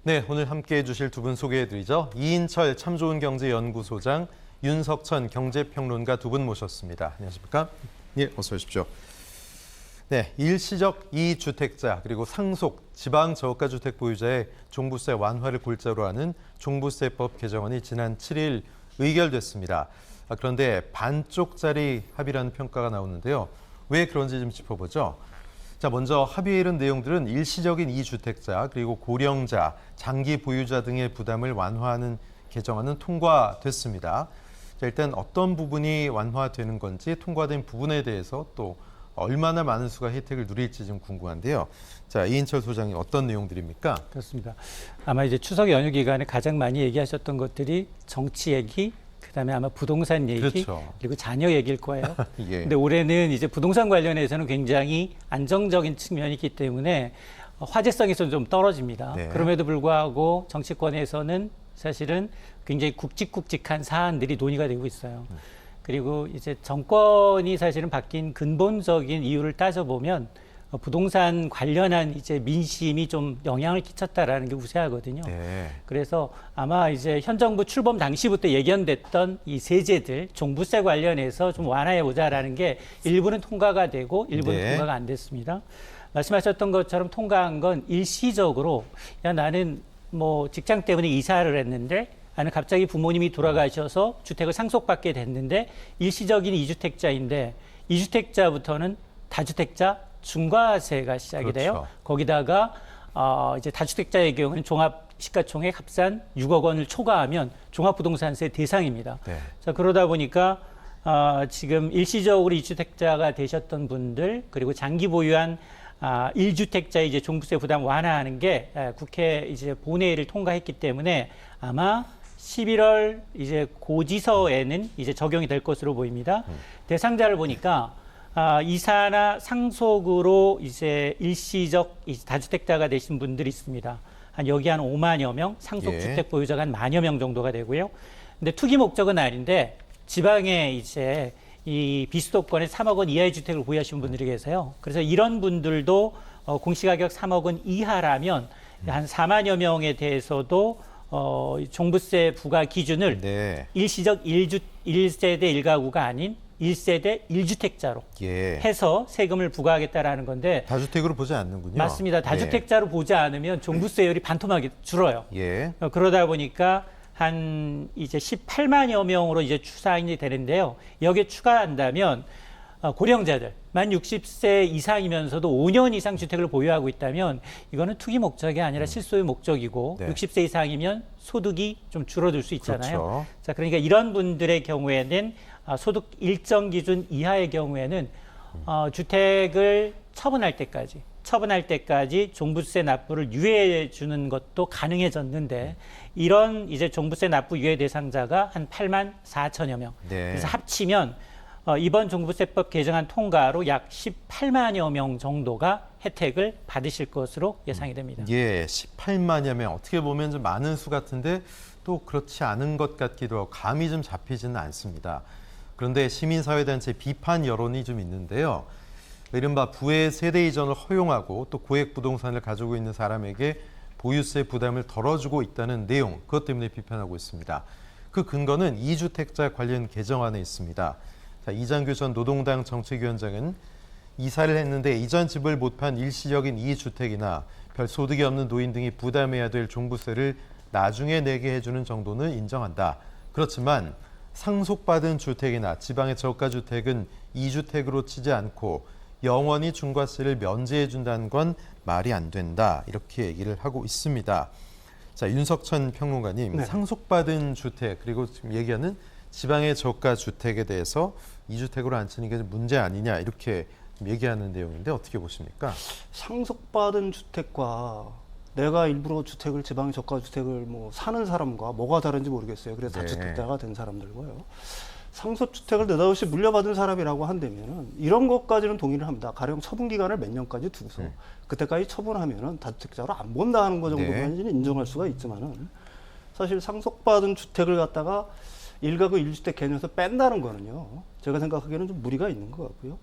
네, 오늘 함께해 주실 두 분 소개해드리죠. 이인철 참좋은경제연구소장, 윤석천 경제평론가 두 분 모셨습니다. 안녕하십니까? 예, 어서 오십시오. 네, 일시적 이주택자 그리고 상속 지방저가주택 보유자의 종부세 완화를 골자로 하는 종부세법 개정안이 지난 7일 의결됐습니다. 그런데 반쪽짜리 합의라는 평가가 나오는데요. 왜 그런지 좀 짚어보죠. 자, 먼저 합의에 이른 내용들은 일시적인 이주택자 그리고 고령자, 장기 보유자 등의 부담을 완화하는 개정안은 통과됐습니다. 자, 일단 어떤 부분이 완화되는 건지 통과된 부분에 대해서 또 얼마나 많은 수가 혜택을 누릴지 좀 궁금한데요. 자, 이인철 소장님 어떤 내용들입니까? 그렇습니다. 아마 이제 추석 연휴 기간에 가장 많이 얘기하셨던 것들이 정치 얘기, 그다음에 아마 부동산 얘기, 그렇죠. 그리고 자녀 얘기일 거예요. 예. 근데 올해는 이제 부동산 관련해서는 굉장히 안정적인 측면이 있기 때문에 화제성에서 좀 떨어집니다. 네. 그럼에도 불구하고 정치권에서는 사실은 굉장히 굵직굵직한 사안들이 논의가 되고 있어요. 그리고 이제 정권이 사실은 바뀐 근본적인 이유를 따져보면 부동산 관련한 이제 민심이 좀 영향을 끼쳤다라는 게 우세하거든요. 네. 그래서 아마 이제 현 정부 출범 당시부터 예견됐던 이 세제들, 종부세 관련해서 좀 완화해 보자라는 게 일부는 통과가 되고 일부는 네. 통과가 안 됐습니다. 말씀하셨던 것처럼 통과한 건 일시적으로 야 나는 뭐 직장 때문에 이사를 했는데 나는 갑자기 부모님이 돌아가셔서 주택을 상속받게 됐는데 일시적인 이주택자인데 이주택자부터는 다주택자 중과세가 시작이 돼요. 그렇죠. 거기다가 이제 다주택자의 경우는 종합 시가총액 합산 6억 원을 초과하면 종합부동산세 대상입니다. 네. 자, 그러다 보니까 지금 일시적으로 이주택자가 되셨던 분들 그리고 장기 보유한 1주택자 이제 종부세 부담 완화하는 게 국회 이제 본회의를 통과했기 때문에 아마 11월 이제 고지서에는 이제 적용이 될 것으로 보입니다. 대상자를 보니까 이사나 상속으로 이제 일시적 다주택자가 되신 분들이 있습니다. 여기 한 5만여 명, 상속주택 예. 보유자가 한 10,000여 명 정도가 되고요. 근데 투기 목적은 아닌데 지방에 이제 이 비수도권에 3억 원 이하의 주택을 보유하시는 분들이 계세요. 그래서 이런 분들도 공시가격 3억 원 이하라면 한 4만여 명에 대해서도 종부세 부과 기준을 네. 일시적 1세대 1가구가 아닌 1세대 1주택자로 예. 해서 세금을 부과하겠다라는 건데 다주택으로 보지 않는군요. 맞습니다. 다주택자로 보지 않으면 종부세율이 반토막이 줄어요. 예. 그러다 보니까 한 이제 18만여 명으로 이제 추산이 되는데요. 여기에 추가한다면 고령자들 만 60세 이상이면서도 5년 이상 주택을 보유하고 있다면 이거는 투기 목적이 아니라 실소유 목적이고 네. 60세 이상이면 소득이 좀 줄어들 수 있잖아요. 그렇죠. 자, 그러니까 이런 분들의 경우에는 소득 일정 기준 이하의 경우에는 주택을 처분할 때까지 종부세 납부를 유예해 주는 것도 가능해졌는데 이런 이제 종부세 납부 유예 대상자가 한 8만 4천여 명. 네. 그래서 합치면 이번 종부세법 개정안 통과로 약 18만여 명 정도가 혜택을 받으실 것으로 예상이 됩니다. 예, 18만여 명. 어떻게 보면 좀 많은 수 같은데 또 그렇지 않은 것 같기도 하고 감이 좀 잡히지는 않습니다. 그런데 시민사회단체 비판 여론이 좀 있는데요. 이른바 부의 세대 이전을 허용하고 또 고액 부동산을 가지고 있는 사람에게 보유세 부담을 덜어주고 있다는 내용, 그것 때문에 비판하고 있습니다. 그 근거는 이주택자 관련 개정안에 있습니다. 자, 이장규 전 노동당 정책위원장은 이사를 했는데 이전 집을 못 판 일시적인 이주택이나 별 소득이 없는 노인 등이 부담해야 될 종부세를 나중에 내게 해주는 정도는 인정한다. 그렇지만 상속받은 주택이나 지방의 저가주택은 이주택으로 치지 않고 영원히 중과세를 면제해 준다는 건 말이 안 된다. 이렇게 얘기를 하고 있습니다. 자, 윤석천 평론가님, 네. 상속받은 주택 그리고 지금 얘기하는 지방의 저가주택에 대해서 이주택으로 안 치는 게 문제 아니냐 이렇게 얘기하는 내용인데 어떻게 보십니까? 상속받은 주택과 내가 일부러 주택을 지방의 저가주택을 뭐 사는 사람과 뭐가 다른지 모르겠어요. 그래서 네. 다주택자가 된 사람들고요. 상속주택을 느닷없이 물려받은 사람이라고 한다면은 이런 것까지는 동의를 합니다. 가령 처분 기간을 몇 년까지 두고서 그때까지 처분하면은 다주택자로 안 본다는 거 정도까지는 인정할 수가 있지만은 사실 상속받은 주택을 갖다가 1가구 1주택 개념에서 뺀다는 거는요. 제가 생각하기에는 좀 무리가 있는 것 같고요.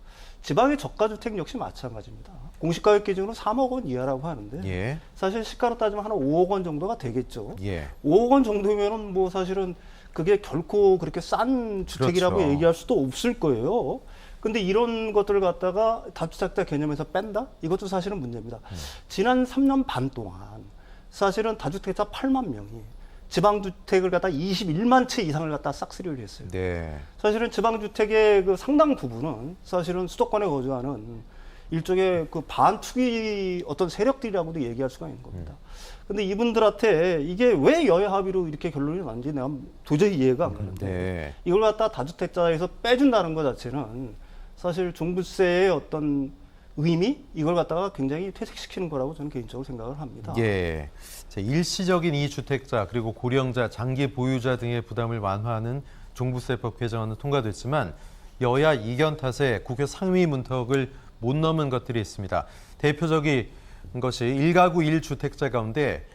지방의 저가주택 역시 마찬가지입니다. 공시가격 기준으로 3억 원 이하라고 하는데 예. 사실 시가로 따지면 한 5억 원 정도가 되겠죠. 예. 5억 원 정도면은 뭐 사실은 그게 결코 그렇게 싼 주택이라고 그렇죠. 얘기할 수도 없을 거예요. 근데 이런 것들을 갖다가 다주택자 개념에서 뺀다? 이것도 사실은 문제입니다. 지난 3년 반 동안 사실은 다주택자 8만 명이 지방주택을 갖다 21만 채 이상을 갖다 싹쓸이를 했어요. 네. 사실은 지방주택의 그 상당 부분은 사실은 수도권에 거주하는 일종의 그 반투기 어떤 세력들이라고도 얘기할 수가 있는 겁니다. 근데 이분들한테 이게 왜 여야 합의로 이렇게 결론이 났는지 내가 도저히 이해가 안 가는데 네. 이걸 갖다 다주택자에서 빼준다는 것 자체는 사실 종부세의 어떤 의미 이걸 갖다가 굉장히 퇴색시키는 거라고 저는 개인적으로 생각을 합니다. 예. 자, 일시적인 이주택자 그리고 고령자, 장기 보유자 등의 부담을 완화하는 종부세법 개정안은 통과됐지만 여야 이견 탓에 국회 상위 문턱을 못 넘은 것들이 있습니다. 대표적인 것이 1가구 1주택자 가운데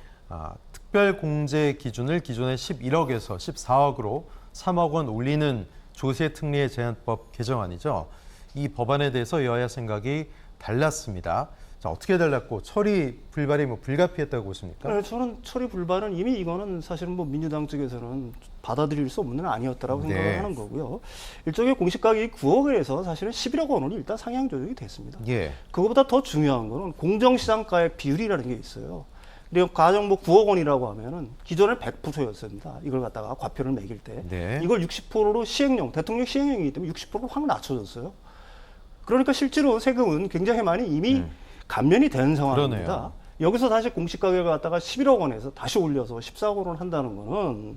특별 공제 기준을 기존의 11억에서 14억으로 3억 원 올리는 조세 특례 제한법 개정안이죠. 이 법안에 대해서 여야 생각이 달랐습니다. 자, 어떻게 달랐고 처리 불발이 불가피했다고 보십니까? 네, 저는 처리 불발은 이미 이거는 사실은 뭐 민주당 쪽에서는 받아들일 수 없는 아니었다라고 네. 생각을 하는 거고요. 일종의 공시가격이 9억에서 사실은 11억 원으로 일단 상향 조정이 됐습니다. 예. 그거보다 더 중요한 거는 공정시장가액 비율이라는 게 있어요. 그리고 가령 뭐 9억 원이라고 하면은 기존에 100%였습니다. 이걸 갖다가 과표를 매길 때. 네. 이걸 60%로 시행령, 대통령 시행령이기 때문에 60%로 확 낮춰졌어요. 그러니까 실제로 세금은 굉장히 많이 이미 감면이 된 상황입니다. 그러네요. 여기서 다시 공시가격을 갖다가 11억 원에서 다시 올려서 14억 원을 한다는 거는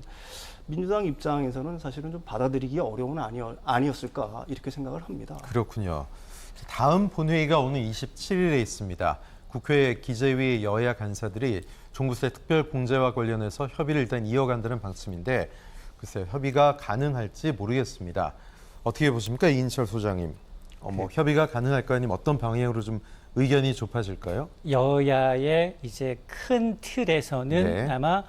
민주당 입장에서는 사실은 좀 받아들이기 어려운 아니었을까 이렇게 생각을 합니다. 그렇군요. 다음 본회의가 오늘 27일에 있습니다. 국회 기재위 여야 간사들이 종부세 특별 공제와 관련해서 협의를 일단 이어간다는 방침인데 글쎄요, 협의가 가능할지 모르겠습니다. 어떻게 보십니까, 이인철 소장님? 뭐 협의가 가능할까요? 아니면 어떤 방향으로 좀 의견이 좁아질까요? 여야의 이제 큰 틀에서는 네. 아마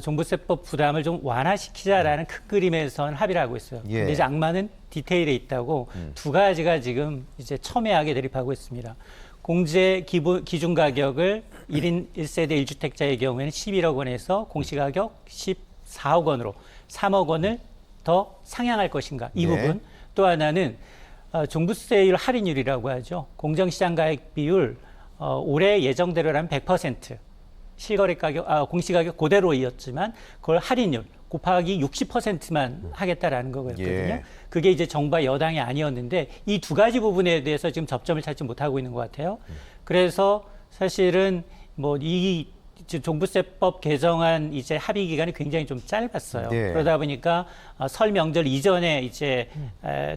종부세법 부담을 좀 완화시키자라는 큰 그림에선 합의를 하고 있어요. 예. 근데 이제 악마는 디테일에 있다고 두 가지가 지금 이제 첨예하게 대립하고 있습니다. 공제 기준 가격을 1인 1세대 1주택자의 경우에는 11억 원에서 공시가격 14억 원으로 3억 원을 더 상향할 것인가. 이 네. 부분. 또 하나는 종부세율 할인율이라고 하죠. 공정시장가액 비율 올해 예정대로라면 100% 실거래 가격, 공시가격 그대로였지만 그걸 할인율 곱하기 60%만 하겠다라는 거거든요. 예. 그게 이제 정부와 여당이 아니었는데 이 두 가지 부분에 대해서 지금 접점을 찾지 못하고 있는 것 같아요. 그래서 사실은 뭐 이 종부세법 개정안 이제 합의 기간이 굉장히 좀 짧았어요. 네. 그러다 보니까 설 명절 이전에 이제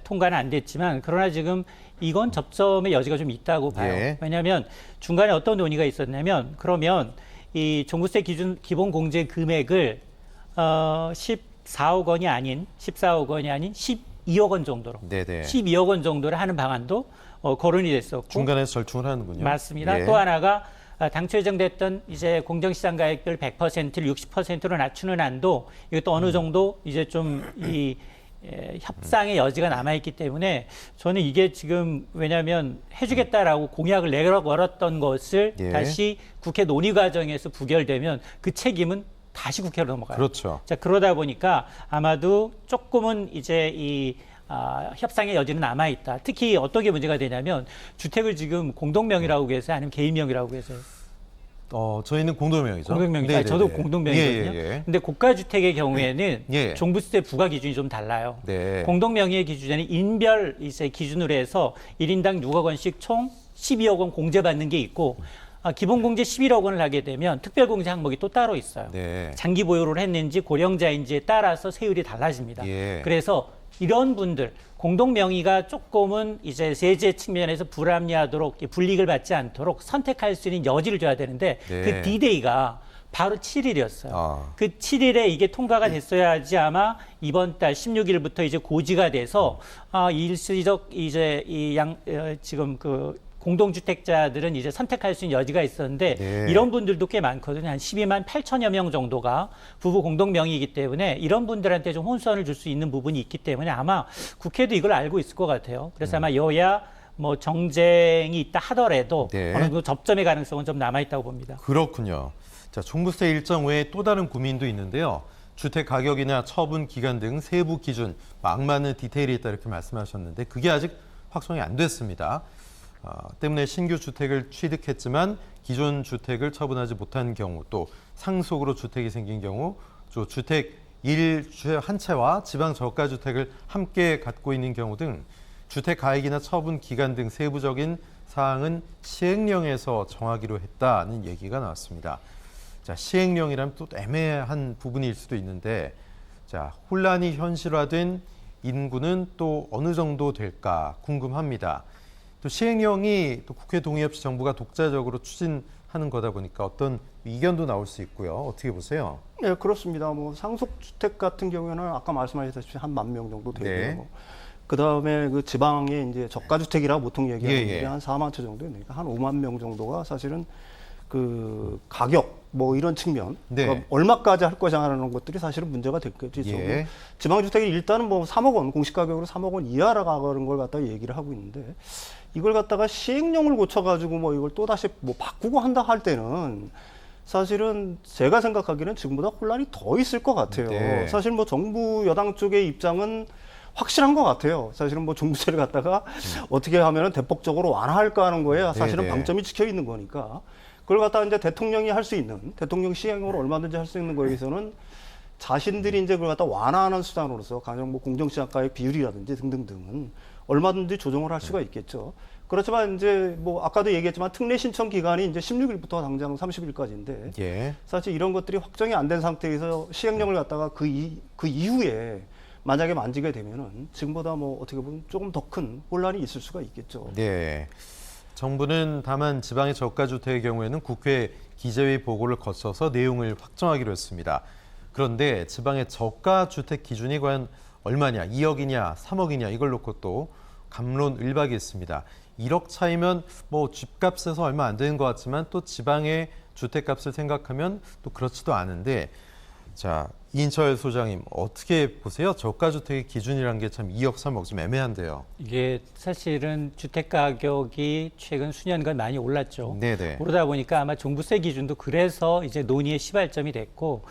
통과는 안 됐지만 그러나 지금 이건 접점의 여지가 좀 있다고 봐요. 예. 왜냐하면 중간에 어떤 논의가 있었냐면 그러면 이 종부세 기준 기본 공제 금액을 14억 원이 아닌 14억 원이 아닌 12억 원 정도로 네네. 12억 원 정도를 하는 방안도 거론이 됐었고 중간에서 절충을 하는군요. 맞습니다. 예. 또 하나가 당초 예정됐던 이제 공정시장가액별 100%를 60%로 낮추는 안도 이것도 어느 정도 이제 좀 이 협상의 여지가 남아있기 때문에 저는 이게 지금 왜냐하면 해주겠다라고 공약을 내걸었던 것을 예. 다시 국회 논의 과정에서 부결되면 그 책임은 다시 국회로 넘어가요. 그렇죠. 자, 그러다 보니까 아마도 조금은 이제 이 협상의 여지는 남아있다. 특히 어떤 게 문제가 되냐면 주택을 지금 공동명의라고 해서 아니면 개인명의라고 해서요. 저희는 공동명의죠. 공동명의죠. 네네네. 저도 공동명의거든요. 예, 예. 근데 고가주택의 경우에는 예. 종부세 부과 기준이 좀 달라요. 네. 공동명의의 기준에는 인별 이제 기준으로 해서 1인당 6억 원씩 총 12억 원 공제받는 게 있고 기본공제 11억 원을 하게 되면 특별공제 항목이 또 따로 있어요. 네. 장기 보유를 했는지 고령자인지에 따라서 세율이 달라집니다. 예. 그래서 이런 분들 공동 명의가 조금은 이제 세제 측면에서 불합리하도록 불이익을 받지 않도록 선택할 수 있는 여지를 줘야 되는데 네. 그 D-Day가 바로 7일이었어요. 그 7일에 이게 통과가 됐어야지 아마 이번 달 16일부터 이제 고지가 돼서 일시적 이제 지금 그 공동주택자들은 이제 선택할 수 있는 여지가 있었는데 네. 이런 분들도 꽤 많거든요. 한 12만 8천여 명 정도가 부부 공동명의이기 때문에 이런 분들한테 좀 혼선을 줄 수 있는 부분이 있기 때문에 아마 국회도 이걸 알고 있을 것 같아요. 그래서 아마 여야 뭐 정쟁이 있다 하더라도 네. 어느 정도 접점의 가능성은 좀 남아 있다고 봅니다. 그렇군요. 자, 종부세 일정 외에 또 다른 고민도 있는데요. 주택 가격이나 처분 기간 등 세부 기준, 막많은 디테일이 있다 이렇게 말씀하셨는데 그게 아직 확정이 안 됐습니다. 때문에 신규 주택을 취득했지만 기존 주택을 처분하지 못한 경우, 또 상속으로 주택이 생긴 경우, 또 주택 한 채와 지방 저가 주택을 함께 갖고 있는 경우 등 주택 가액이나 처분 기간 등 세부적인 사항은 시행령에서 정하기로 했다는 얘기가 나왔습니다. 자, 시행령이라면 또 애매한 부분일 수도 있는데, 자, 혼란이 현실화된 인구는 또 어느 정도 될까 궁금합니다. 또 시행령이 또 국회 동의 없이 정부가 독자적으로 추진하는 거다 보니까 어떤 이견도 나올 수 있고요. 어떻게 보세요? 네, 그렇습니다. 뭐 상속주택 같은 경우에는 아까 말씀하셨다시피 한 10,000명 정도 되고요. 네. 그 다음에 그 지방에 이제 저가주택이라고 보통 얘기하는 예, 예. 게 한 4만 채 정도 되니까 한 5만 명 정도가 사실은 그 가격 뭐 이런 측면, 네. 그러니까 얼마까지 할 것이냐는 것들이 사실은 문제가 됐겠죠. 예. 지방주택이 일단은 뭐 3억 원, 공시가격으로 3억 원 이하라는 걸 갖다가 얘기를 하고 있는데 이걸 갖다가 시행령을 고쳐가지고 뭐 이걸 또 다시 뭐 바꾸고 한다 할 때는 사실은 제가 생각하기에는 지금보다 혼란이 더 있을 것 같아요. 네. 사실 뭐 정부 여당 쪽의 입장은 확실한 것 같아요. 사실은 뭐 종부세를 갖다가 어떻게 하면은 대폭적으로 완화할까 하는 거에 사실은 네네. 방점이 찍혀 있는 거니까 그걸 갖다가 이제 대통령이 할 수 있는 대통령 시행으로 얼마든지 할 수 있는 거에 대해서는 자신들이 이제 그걸 갖다 완화하는 수단으로서 가령 뭐 공정시장가의 비율이라든지 등등등은 얼마든지 조정을 할 수가 있겠죠. 그렇지만 이제 뭐 아까도 얘기했지만 특례 신청 기간이 이제 16일부터 당장 30일까지인데 예. 사실 이런 것들이 확정이 안 된 상태에서 시행령을 갖다가 그 이후에 만약에 만지게 되면은 지금보다 뭐 어떻게 보면 조금 더 큰 혼란이 있을 수가 있겠죠. 네. 정부는 다만 지방의 저가주택의 경우에는 국회 기재위 보고를 거쳐서 내용을 확정하기로 했습니다. 그런데 지방의 저가주택 기준이 과연 얼마냐, 2억이냐, 3억이냐 이걸 놓고 또 갑론을박이 있습니다. 1억 차이면 뭐 집값에서 얼마 안 되는 것 같지만 또 지방의 주택값을 생각하면 또 그렇지도 않은데, 자, 이인철 소장님 어떻게 보세요? 저가주택의 기준이란 게 참 2억, 3억 좀 애매한데요. 이게 사실은 주택 가격이 최근 수년간 많이 올랐죠. 네네. 오르다 보니까 아마 종부세 기준도 그래서 이제 논의의 시발점이 됐고,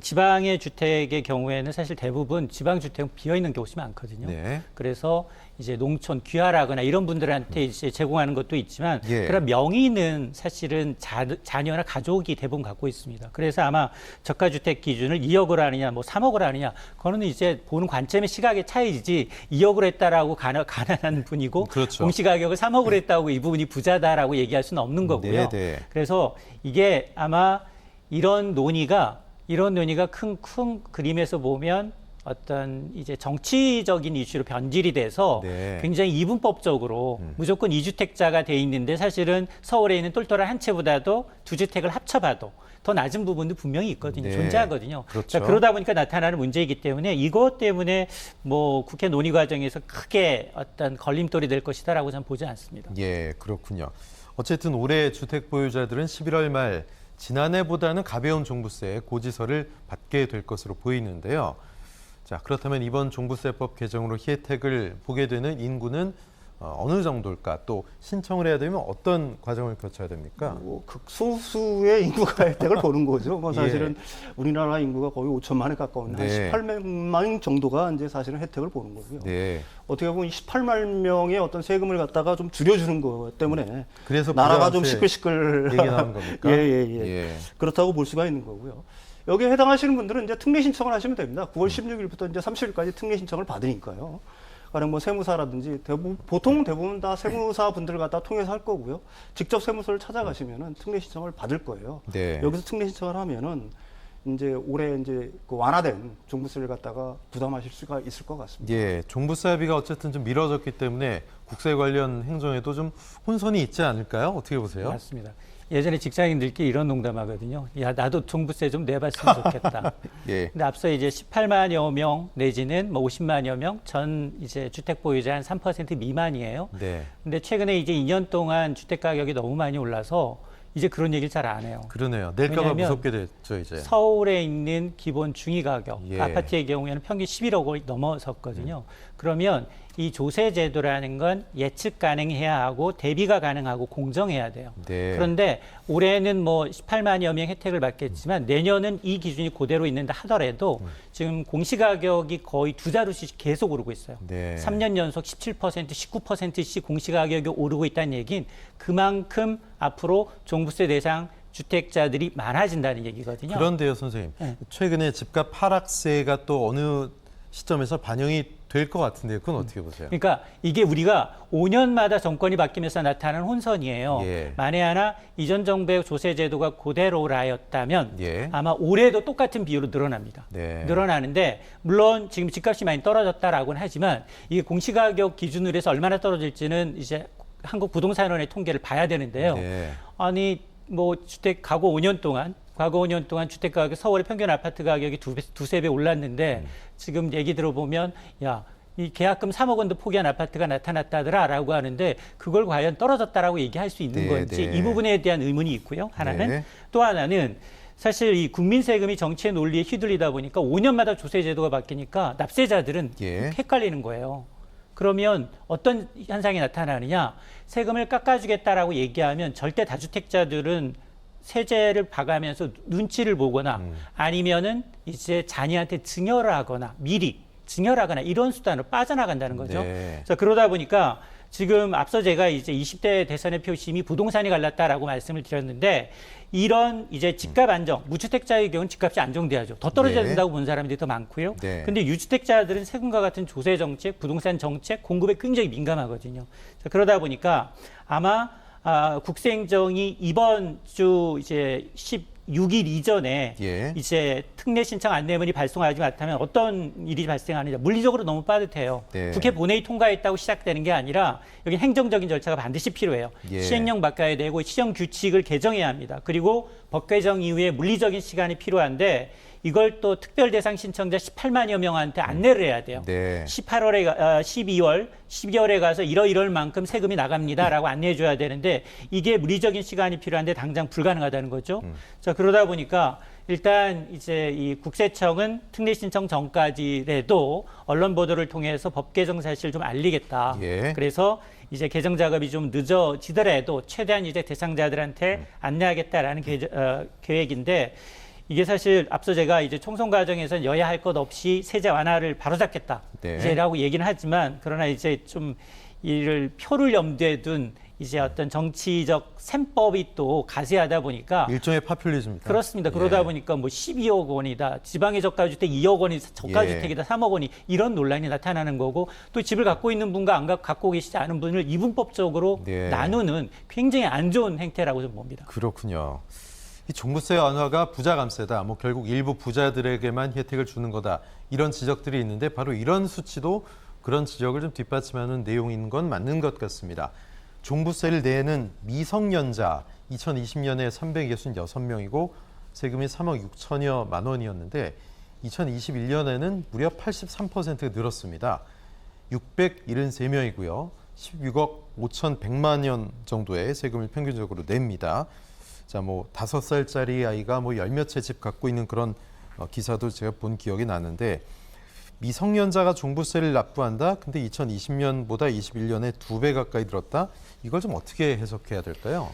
지방의 주택의 경우에는 사실 대부분 지방 주택은 비어 있는 곳이 많거든요. 네. 그래서 이제 농촌 귀화라거나 이런 분들한테 이제 제공하는 것도 있지만 예. 그런 명의는 사실은 자녀나 가족이 대부분 갖고 있습니다. 그래서 아마 저가주택 기준을 2억으로 하느냐 뭐 3억으로 하느냐 그거는 이제 보는 관점의 시각의 차이지 2억으로 했다라고 가난한 분이고 그렇죠. 공시가격을 3억으로 했다고 이 부분이 부자다라고 얘기할 수는 없는 거고요. 네네. 그래서 이게 아마 이런 논의가 큰 그림에서 보면 어떤 이제 정치적인 이슈로 변질이 돼서 네. 굉장히 이분법적으로 무조건 2주택자가 돼 있는데 사실은 서울에 있는 똘똘한 한 채보다도 2주택을 합쳐봐도 더 낮은 부분도 분명히 있거든요. 네. 존재하거든요. 그렇죠. 그러다 보니까 나타나는 문제이기 때문에 이것 때문에 뭐 국회 논의 과정에서 크게 어떤 걸림돌이 될 것이다라고 저는 보지 않습니다. 예, 그렇군요. 어쨌든 올해 주택 보유자들은 11월 말 지난해보다는 가벼운 종부세 고지서를 받게 될 것으로 보이는데요. 자, 그렇다면 이번 종부세법 개정으로 혜택을 보게 되는 인구는 어느 정도일까? 또 신청을 해야 되면 어떤 과정을 거쳐야 됩니까? 뭐 극소수의 인구가 혜택을 보는 거죠. 뭐 사실은 예. 우리나라 인구가 거의 5천만에 가까운 네. 한 18만 정도가 이제 사실은 혜택을 보는 거고요. 네. 어떻게 보면 18만 명의 어떤 세금을 갖다가 좀 줄여주는 것 때문에 그래서 나라가 좀 부자한테 시끌시끌 얘기 나온 겁니까? 예. 그렇다고 볼 수가 있는 거고요. 여기에 해당하시는 분들은 이제 특례 신청을 하시면 됩니다. 9월 16일부터 이제 30일까지 특례 신청을 받으니까요. 가령 뭐 세무사라든지 보통 대부분 다 세무사 분들을 갖다 통해서 할 거고요. 직접 세무서를 찾아가시면은 특례 신청을 받을 거예요. 네. 여기서 특례 신청을 하면은 이제 올해 이제 그 완화된 종부세를 갖다가 부담하실 수가 있을 것 같습니다. 예, 종부세 합의가 어쨌든 좀 미뤄졌기 때문에 국세 관련 행정에도 좀 혼선이 있지 않을까요? 어떻게 보세요? 맞습니다. 예전에 직장인들끼리 이런 농담하거든요. 야, 나도 종부세 좀 내봤으면 좋겠다. 예. 근데 앞서 이제 18만여 명 내지는 뭐 50만여 명 전 이제 주택 보유자 한 3% 미만이에요. 네. 근데 최근에 이제 2년 동안 주택 가격이 너무 많이 올라서 이제 그런 얘기를 잘 안 해요. 그러네요. 낼까봐 왜냐하면 무섭게 됐죠, 이제. 서울에 있는 기본 중위 가격 예. 아파트의 경우에는 평균 11억 원이 넘어섰거든요. 그러면 이 조세 제도라는 건 예측 가능해야 하고 대비가 가능하고 공정해야 돼요. 네. 그런데 올해는 뭐 18만여 명 혜택을 받겠지만 내년은 이 기준이 그대로 있는다 하더라도 지금 공시가격이 거의 두 자루씩 계속 오르고 있어요. 네. 3년 연속 17%, 19%씩 공시가격이 오르고 있다는 얘기는 그만큼 앞으로 종부세 대상 주택자들이 많아진다는 얘기거든요. 그런데요, 선생님. 네. 최근에 집값 하락세가 또 어느 시점에서 반영이 될 것 같은데 그건 어떻게 보세요? 그러니까 이게 우리가 5년마다 정권이 바뀌면서 나타나는 혼선이에요. 예. 만에 하나 이전 정부의 조세 제도가 그대로라였다면 예. 아마 올해도 똑같은 비율로 늘어납니다. 네. 늘어나는데 물론 지금 집값이 많이 떨어졌다라고는 하지만 이게 공시가격 기준으로 해서 얼마나 떨어질지는 이제 한국부동산원의 통계를 봐야 되는데요. 네. 아니 뭐 주택 과거 5년 동안 주택 가격 서울의 평균 아파트 가격이 두세 배 올랐는데 지금 얘기 들어보면 야, 이 계약금 3억 원도 포기한 아파트가 나타났다더라라고 하는데 그걸 과연 떨어졌다라고 얘기할 수 있는 네, 건지 네. 이 부분에 대한 의문이 있고요. 하나는 네. 또 하나는 사실 이 국민 세금이 정치의 논리에 휘둘리다 보니까 5년마다 조세 제도가 바뀌니까 납세자들은 예. 헷갈리는 거예요. 그러면 어떤 현상이 나타나느냐? 세금을 깎아주겠다라고 얘기하면 절대 다주택자들은 세제를 봐가면서 눈치를 보거나 아니면은 이제 자녀한테 증여를 하거나 미리 증여하거나 이런 수단으로 빠져나간다는 거죠. 네. 자, 그러다 보니까 지금 앞서 제가 이제 20대 대선의 표심이 부동산이 갈랐다라고 말씀을 드렸는데 이런 이제 집값 안정, 무주택자의 경우는 집값이 안정돼야죠. 더 떨어져야 네. 된다고 보는 사람들이 더 많고요. 네. 근데 유주택자들은 세금과 같은 조세 정책, 부동산 정책, 공급에 굉장히 민감하거든요. 자, 그러다 보니까 아마 국세행정이 이번 주 이제 16일 이전에 예. 이제 특례 신청 안내문이 발송하지 못하면 어떤 일이 발생하느냐. 물리적으로 너무 빠듯해요. 네. 국회 본회의 통과했다고 시작되는 게 아니라 여기 행정적인 절차가 반드시 필요해요. 예. 시행령 바꿔야 되고 시정 규칙을 개정해야 합니다. 그리고 법 개정 이후에 물리적인 시간이 필요한데 이걸 또 특별 대상 신청자 18만여 명한테 안내를 해야 돼요. 네. 12월에 가서 이럴 만큼 세금이 나갑니다라고 안내해 줘야 되는데 이게 물리적인 시간이 필요한데 당장 불가능하다는 거죠. 자, 그러다 보니까 일단 이제 이 국세청은 특례 신청 전까지라도 언론 보도를 통해서 법 개정 사실을 좀 알리겠다. 예. 그래서 이제 개정 작업이 좀 늦어지더라도 최대한 이제 대상자들한테 안내하겠다라는 계획인데 이게 사실 앞서 제가 이제 총선 과정에서 여야 할 것 없이 세제 완화를 바로잡겠다. 네. 이제라고 얘기는 하지만 그러나 이제 좀 이를 표를 염두에 둔 이제 어떤 정치적 셈법이 또 가세하다 보니까 일종의 파퓰리즘입니다. 그렇습니다. 예. 그러다 보니까 뭐 12억 원이다. 지방의 저가주택 2억 원이 저가주택이다. 3억 원이 이런 논란이 나타나는 거고 또 집을 갖고 있는 분과 안 갖고 계시지 않은 분을 이분법적으로 네. 나누는 굉장히 안 좋은 행태라고 좀 봅니다. 그렇군요. 이 종부세 완화가 부자 감세다. 뭐 결국 일부 부자들에게만 혜택을 주는 거다. 이런 지적들이 있는데 바로 이런 수치도 그런 지적을 좀 뒷받침하는 내용인 건 맞는 것 같습니다. 종부세를 내는 미성년자 2020년에 366명이고 세금이 3억 6천여만 원이었는데 2021년에는 무려 83% 늘었습니다. 673명이고요. 16억 5,100만 원 정도의 세금을 평균적으로 냅니다. 자, 뭐 5살짜리 아이가 뭐 열 몇 채 집 갖고 있는 그런 기사도 제가 본 기억이 나는데 미성년자가 종부세를 납부한다. 근데 2020년보다 21년에 2배 가까이 늘었다. 이걸 좀 어떻게 해석해야 될까요?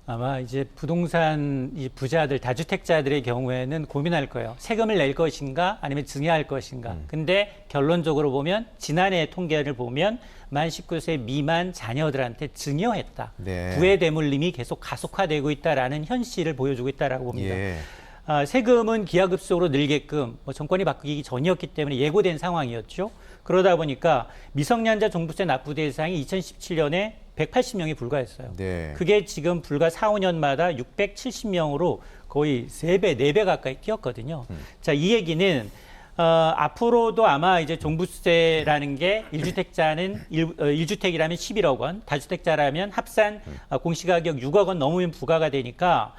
아마 이제 부동산 이 부자들 다주택자들의 경우에는 고민할 거예요. 세금을 낼 것인가 아니면 증여할 것인가. 근데 결론적으로 보면 지난해 통계를 보면 만 19세 미만 자녀들한테 증여했다. 네. 부의 대물림이 계속 가속화되고 있다라는 현실을 보여주고 있다라고 봅니다. 예. 세금은 기하급수적으로 늘게끔 정권이 바뀌기 전이었기 때문에 예고된 상황이었죠. 그러다 보니까 미성년자 종부세 납부 대상이 2017년에 180명이 불과했어요. 네. 그게 지금 불과 4, 5년마다 670명으로 거의 3배, 4배 가까이 뛰었거든요. 자, 이 얘기는 앞으로도 아마 이제 종부세라는 게 1주택자는 1주택이라면 11억 원, 다주택자라면 합산 공시가격 6억 원 넘으면 부과가 되니까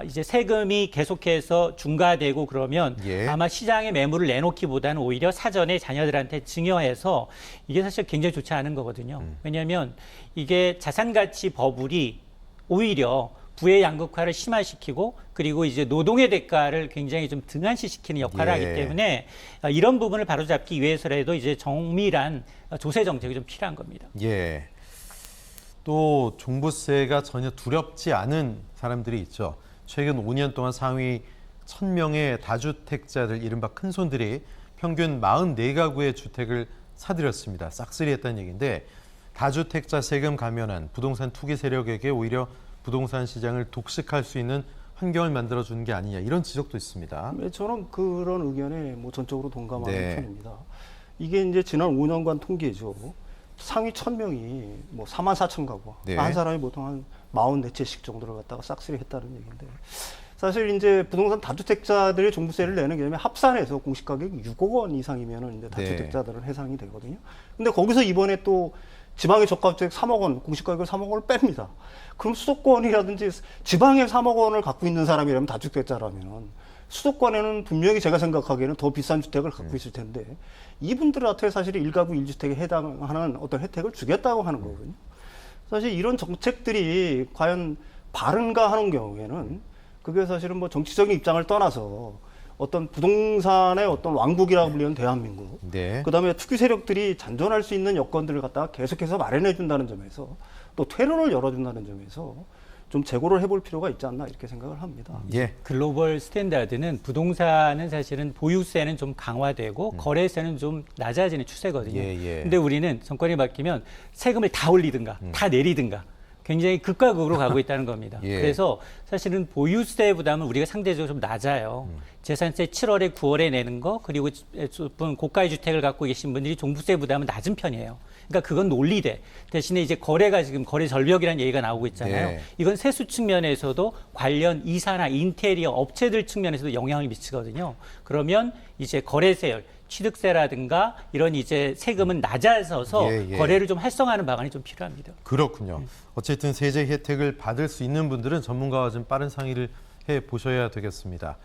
이제 세금이 계속해서 중과되고 그러면 예. 아마 시장에 매물을 내놓기보다는 오히려 사전에 자녀들한테 증여해서 이게 사실 굉장히 좋지 않은 거거든요. 왜냐하면 이게 자산가치 버블이 오히려 부의 양극화를 심화시키고 그리고 이제 노동의 대가를 굉장히 좀 등한시시키는 역할을 예. 하기 때문에 이런 부분을 바로잡기 위해서라도 이제 정밀한 조세 정책이 좀 필요한 겁니다. 예. 또 종부세가 전혀 두렵지 않은 사람들이 있죠. 최근 5년 동안 상위 1000명의 다주택자들 이른바 큰손들이 평균 44가구의 주택을 사들였습니다. 싹쓸이했다는 얘기인데 다주택자 세금 감면은 부동산 투기 세력에게 오히려 부동산 시장을 독식할 수 있는 환경을 만들어주는 게 아니냐 이런 지적도 있습니다. 네, 저는 그런 의견에 뭐 전적으로 동감하는 네. 편입니다. 이게 이제 지난 5년간 통계죠. 상위 1000명이 뭐 44,000가구. 네. 한 사람이 보통 한 44채씩 정도를 갖다가 싹쓸이 했다는 얘기인데. 사실 이제 부동산 다주택자들이 종부세를 내는 개념이 합산해서 공시가격이 6억 원 이상이면은 이제 다주택자들은 해당이 되거든요. 근데 거기서 이번에 또 지방의 저가주택 3억 원, 공시가격을 3억 원을 뺍니다. 그럼 수도권이라든지 지방에 3억 원을 갖고 있는 사람이라면 다주택자라면 수도권에는 분명히 제가 생각하기에는 더 비싼 주택을 갖고 있을 텐데 이분들한테 사실 1가구 1주택에 해당하는 어떤 혜택을 주겠다고 하는 거거든요. 사실 이런 정책들이 과연 바른가 하는 경우에는 그게 사실은 뭐 정치적인 입장을 떠나서 어떤 부동산의 어떤 왕국이라고 불리는 대한민국, 네. 그다음에 투기 세력들이 잔존할 수 있는 여건들을 갖다가 계속해서 마련해 준다는 점에서 또 퇴로를 열어준다는 점에서 좀 재고를 해볼 필요가 있지 않나 이렇게 생각을 합니다. 예. 글로벌 스탠다드는 부동산은 사실은 보유세는 좀 강화되고 거래세는 좀 낮아지는 추세거든요. 예. 근데 우리는 정권이 바뀌면 세금을 다 올리든가 다 내리든가 굉장히 극과 극으로 가고 있다는 겁니다. 예. 그래서 사실은 보유세 부담은 우리가 상대적으로 좀 낮아요. 재산세 7월에 9월에 내는 거 그리고 고가의 주택을 갖고 계신 분들이 종부세 부담은 낮은 편이에요. 그러니까 그건 논리대. 대신에 이제 거래가 지금 거래 절벽이라는 얘기가 나오고 있잖아요. 네. 이건 세수 측면에서도 관련 이사나 인테리어 업체들 측면에서도 영향을 미치거든요. 그러면 이제 거래세율, 취득세라든가 이런 이제 세금은 낮아져서 예. 거래를 좀 활성화하는 방안이 좀 필요합니다. 그렇군요. 어쨌든 세제 혜택을 받을 수 있는 분들은 전문가와 좀 빠른 상의를 해 보셔야 되겠습니다.